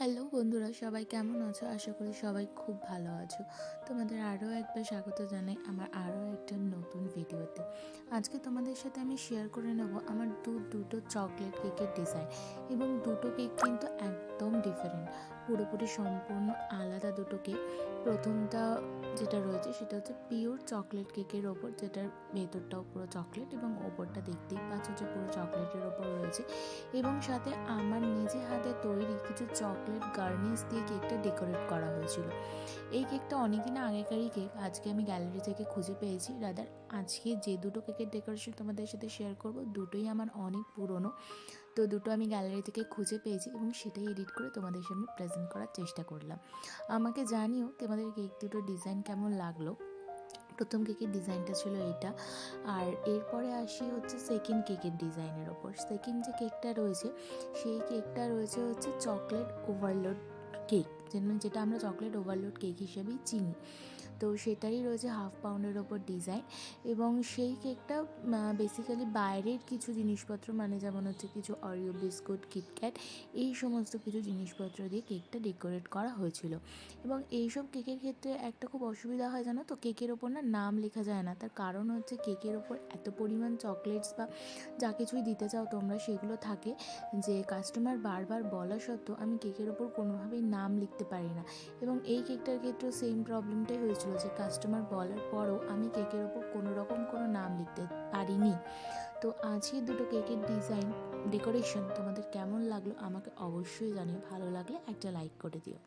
Hello বন্ধুরা, সবাই কেমন আছো? আশা করি সবাই খুব ভালো আছো। তোমাদের আরও একবার স্বাগত জানাই আমার আরও একটা নতুন ভিডিওতে। আজকে তোমাদের সাথে আমি শেয়ার করে নেব আমার দুটো চকলেট কেকের ডিজাইন, এবং দুটো কেক কিন্তু একদম ডিফারেন্ট, পুরোপুরি সম্পূর্ণ আলাদা দুটো কেক। প্রথমটা যেটা রয়েছে সেটা হচ্ছে পিওর চকলেট কেকের ওপর, যেটার ভেতরটাও পুরো চকলেট এবং ওপরটা দেখতেই পাচ্ছ যে পুরো চকলেটের ওপর রয়েছে, এবং সাথে আমার নিজে হাতে তৈরি কিছু চকলেট গার্নিশ দিয়ে কেকটা ডেকোরেট করা হয়েছিল। এই কেকটা অনেকদিন আগেকারই কেক, আজকে আমি গ্যালারি থেকে খুঁজে পেয়েছি। রাদার আজকে যে দুটো কেকের ডেকোরেশন তোমাদের সাথে শেয়ার করব, দুটোই আমার অনেক পুরনো। তো দুটো আমি গ্যালারি থেকে খুঁজে পেয়েছি এবং সেটাই এডিট করে তোমাদের সামনে প্রেজেন্ট করার চেষ্টা করলাম। আমাকে জানিও তোমাদের কেক দুটো ডিজাইন কেমন লাগলো। প্রথম কেকের ডিজাইনটা ছিল এইটা, আর এরপরে আসি হচ্ছে সেকেন্ড কেকের ডিজাইনের ওপর। সেকেন্ড যে কেকটা রয়েছে সেই কেকটা রয়েছে হচ্ছে চকলেট ওভারলোড কেক, যেটা আমরা চকলেট ওভারলোড কেক হিসেবেই চিনি। তো সেটারই রয়েছে হাফ পাউন্ডের ওপর ডিজাইন, এবং সেই কেকটা বেসিক্যালি বাইরের কিছু জিনিসপত্র, মানে যেমন হচ্ছে কিছু অরিও বিস্কুট, কিটক্যাট, এই সমস্ত কিছু জিনিসপত্র দিয়ে কেকটা ডেকোরেট করা হয়েছিল। এবং এইসব কেকের ক্ষেত্রে একটা খুব অসুবিধা হয়, জানো তো, কেকের ওপর না নাম লেখা যায় না। তার কারণ হচ্ছে কেকের ওপর এত পরিমাণ চকলেটস বা যা কিছুই দিতে চাও তোমরা সেগুলো থাকে, যে কাস্টমার বারবার বলা সত্ত্বেও আমি কেকের ওপর কোনোভাবেই নাম লিখতে পারি না। এবং এই কেকটার ক্ষেত্রেও সেম প্রবলেমটাই হয়েছিল, যে কাস্টমার বলার পরও আমি কেকের ওপর কোনো রকম কোনো নাম লিখতে পারিনি। তো আজকে দুটো কেকের ডিজাইন ডেকোরেশন তোমাদের কেমন লাগলো আমাকে অবশ্যই জানিও। ভালো লাগলে একটা লাইক করে দিও।